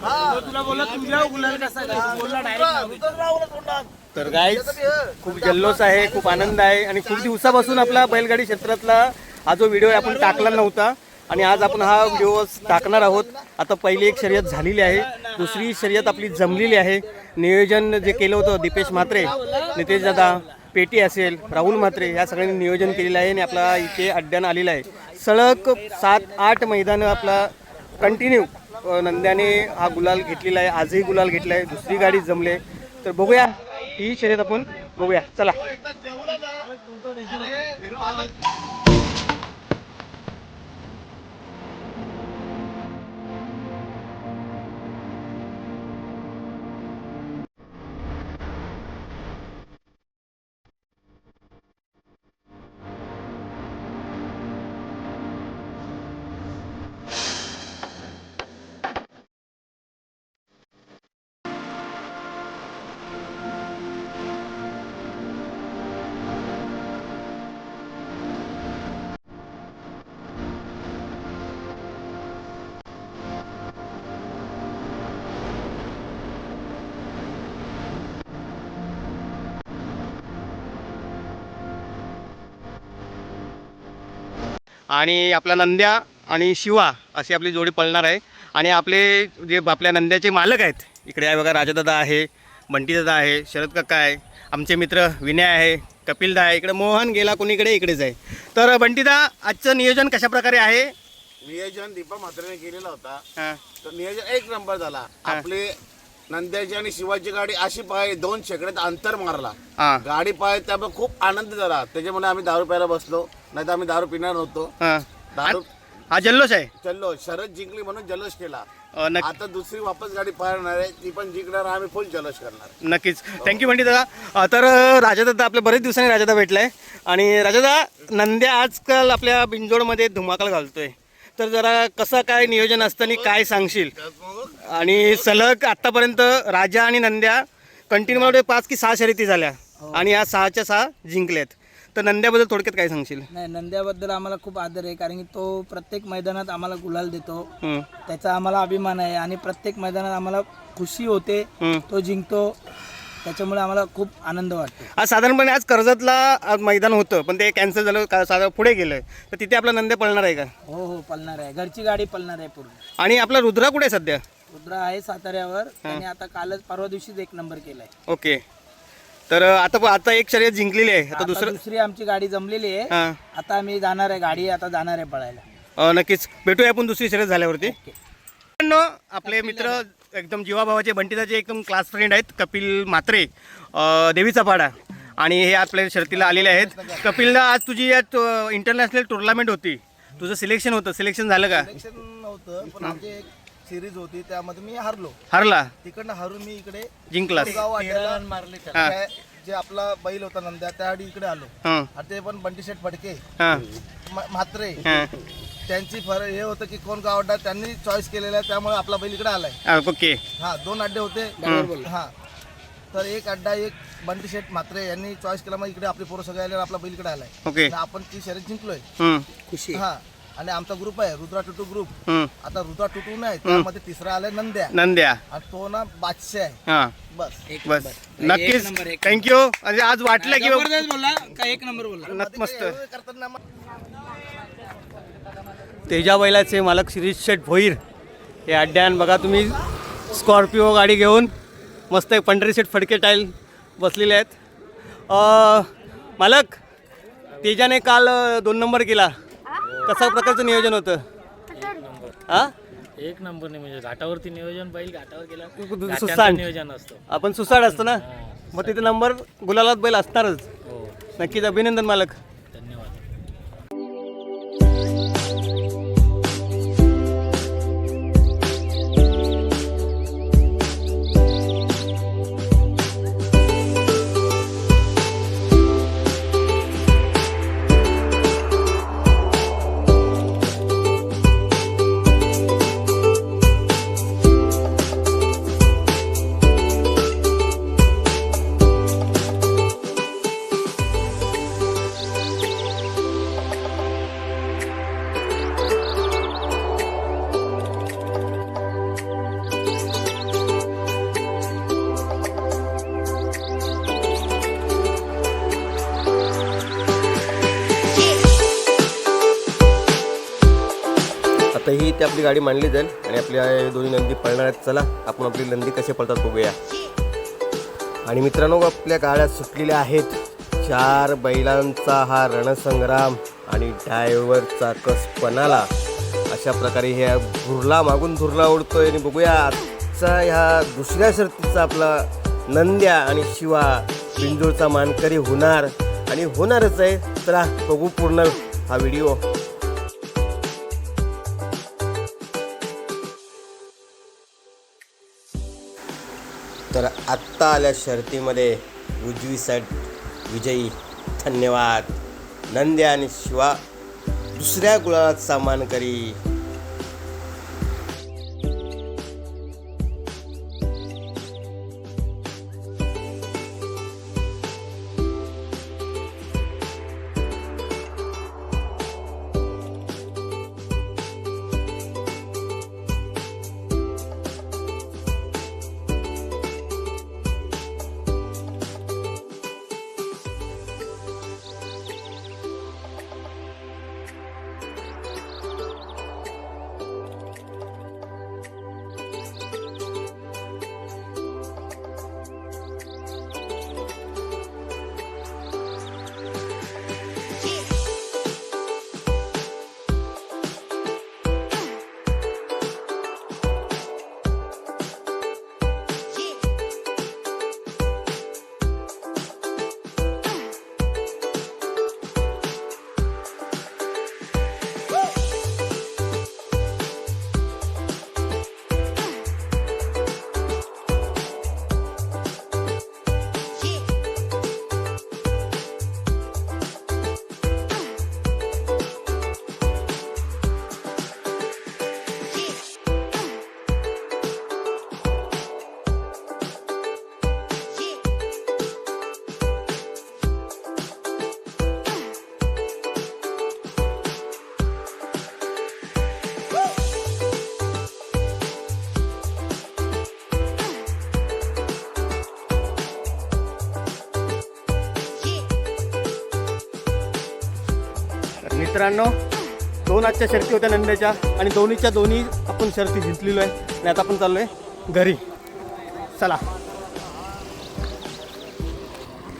तुला बोलला तुझ्या गुलाल कसा बोलला डायरेक्ट. तर गाईज खूप जल्लोष आहे, खूप आनंद आहे आणि खूप दिवसापासून आपला बैलगाडी क्षेत्रातला हा जो व्हिडिओ आपण टाकला नव्हता आणि आज आपण हा व्हिडिओ टाकणार आहोत. आता पहिली एक शर्यत झालेली आहे, दुसरी शर्यत आपली जमलेली आहे. नियोजन जे केलं होतं दीपेश म्हात्रे, नितेश दादा, पेटी असेल, राहुल म्हात्रे या सगळ्यांनी नियोजन केलेलं आहे आणि आपला इथे अड्ड्यानं आलेला आहे. सलग 7-8 मैदानं आपला कंटिन्यू नंद्याने हा गुलाल घेतलेला आहे. आजही गुलाल घेतला आहे, दुसरी गाडी जमले. तर बघूया ही शर्यत आपण बघूया, चला. आणि आपला नंद्या आणि शिवा अशी आपली जोडी पळणार आहे. आणि आपले जे आपल्या नंद्याचे मालक आहेत इकडे आहे बघा, राजादादा आहे, बंटीदादा आहे, शरद काका आहे, आमचे मित्र विनय आहे, कपिलदा आहे, इकडे मोहन गेला कोणीकडे इकडेच आहे. तर बंटीदा आजचं नियोजन कशा प्रकारे आहे? नियोजन दीपा म्हात्रेने केलेला होता. हां, तर नियोजन एक नंबर झाला. आपले नंद्याची आणि शिवाची गाडी अशी पाय 2 शेकड्यात अंतर मारला. हां, गाडी पाय त्यामुळे खूप आनंद झाला. त्याच्यामुळे आम्ही दारू प्यायला बसलो, नाही तर आम्ही दारू पिणार नव्हतो. हां. दारू हा जल्लोष आहे. चल्लो, शरद जिंकली म्हणून जल्लोष केला. नक्की आता दुसरी वापस गाडी पाळणार आहे, ती पण जिंकणार, आम्ही फुल जल्लोष करणार. नक्कीच. थँक्यू बंटी दादा. तर राजादादा आपल्या बरेच दिवसांनी राजादा भेटलाय. आणि राजादा, नंद्या आजकाल आपल्या बिंजोडमध्ये धुमाकूळ घालतोय, तर जरा कसं काय नियोजन असतं आणि काय सांगशील? आणि सलग आतापर्यंत राजा आणि नंद्या कंटिन्यू 5 की 6 शर्यती झाल्या आणि या 6च्या 6 जिंकल्यात. तर नंद्याबद्दल थोडक्यात काय सांगशील? नाही, नंद्याबद्दल आम्हाला खूप आदर आहे, कारण की तो प्रत्येक मैदानात आम्हाला गुलाल देतो. हं, त्याचा आम्हाला अभिमान आहे आणि प्रत्येक मैदानात आम्हाला खुशी होते, हं. तो जिंकतो, त्याच्यामुळे आम्हाला खूप आनंद वाटतो. आज साधारणपणे आज कर्जतला आज मैदान होतं पण ते कॅन्सल झालं, साधारण पुढे गेलं, तर तिथे आपला नंद्या पळणार आहे का? हो हो, पळणार आहे, घरची गाडी पळणार आहे पूर्ण. आणि आपला रुद्रा कुठे आहे सध्या? रुद्रा आहे साताऱ्यावर, त्याने आता कालच परवा दिवशीच 1 नंबर केलाय. ओके. तर आता एक शर्यत जिंकलेली आहे, आता दुसरी आमची गाडी जमलेली आहे. हां, आता आम्ही जाणार आहे, गाडी आता जाणार आहे पळायला. नक्कीच भेटूया आपण दुसरी शर्यत झाल्यावरती. आपले मित्र एकदम जीवाभावाचे बंटीदाचे एकदम क्लास फ्रेंड आहेत, कपिल म्हात्रे, देवीचा पाडा, आणि हे आपल्या शर्तीला आलेले आहेत. कपिलदा, आज तुझी यात इंटरनॅशनल टुर्नामेंट होती, तुझं सिलेक्शन होतं, सिलेक्शन झालं का? सिलेक्शन नव्हतं, पण आमची एक सिरीज होती, त्यामध्ये मी हरला तिकडनं हरून मी इकडे जिंकलास? गाव वाट्याला मारले. हां. जे आपला बैल होता नंद्या, त्याआधी इकडे आलो. हां, आणि ते पण बंटी शेठ फडके, हां, म्हात्रे, हां. त्यांची हे होतं की कोण गाव अड्डा त्यांनी चॉईस केलेला आहे, त्यामुळे आपला बैल इकडे आलाय. ओके. हा, 2 अड्डे होते. हा, तर एक अड्डा एक बंटी शेठ म्हात्रे यांनी चॉईस केला, मग इकडे आपले पोरं सगळे आले, आपला बैल इकडे आलाय. ओके. आणि आपण ती शर्यत जिंकलोय. हं, खुशी. हा, आणि आमचा ग्रुप आहे रुद्रा टुटू ग्रुप. हं. आता रुद्रा टुटू नाही, त्यामध्ये तिसरा आलाय नंद्या, नंद्या. आणि तो ना बादशाह आहे. हां, बस. बस. नक्कीच, थँक्यू. आणि आज वाटलं की जबरदस्त बोलला का, 1 नंबर बोलला. मस्त. करताना तेजा बैलाचे मालक शिरीष शेठ भोईर हे अड्ड्यान बघा तुम्ही, स्कॉर्पिओ गाडी घेऊन मस्त एक पंढरी शेठ फडके टाईल बसलेले आहेत. मालक, तेजाने काल 2 नंबर केला, कशा प्रकारचं नियोजन होतं? हां, 1 नंबर नाही, म्हणजे घाटावरती नियोजन, बैल घाटावर गेला सुसाट नियोजन असतो. आपण सुसाट असतो ना, मग तिथे नंबर गुलालात बैल असणारच. हो, नक्कीच अभिनंदन मालक. धन्यवाद. इथे आपली गाडी मांडली जाईल आणि आपल्या दोन्ही नंदी पळणार आहेत. चला आपण आपली नंदी कसे पळतात बघूया. आणि मित्रांनो, आपल्या गाड्या सुटलेल्या आहेत. 4 बैलांचा हा रणसंग्राम आणि ड्रायव्हरचा कस पणाला. अशा प्रकारे ह्या धुरला मागून धुरला ओढतोय. आणि बघूया आजचा ह्या दुसऱ्या शर्तीचा आपला नंद्या आणि शिवा बिंजोळचा मानकरी होणार आणि होणारच आहे. चला बघू पूर्ण हा व्हिडिओ. तर आत्ता आल्या शर्तीमध्ये उजवी साईड विजयी. धन्यवाद. नंद्या आणि शिवा दुसऱ्या गुलालाचा मानकरी. मित्रांनो, 2 आजच्या शर्ती होत्या नंद्याच्या आणि दोन्ही आपण शर्ती जिंकलेलो आहे. आणि आता आपण चाललोय घरी. चला.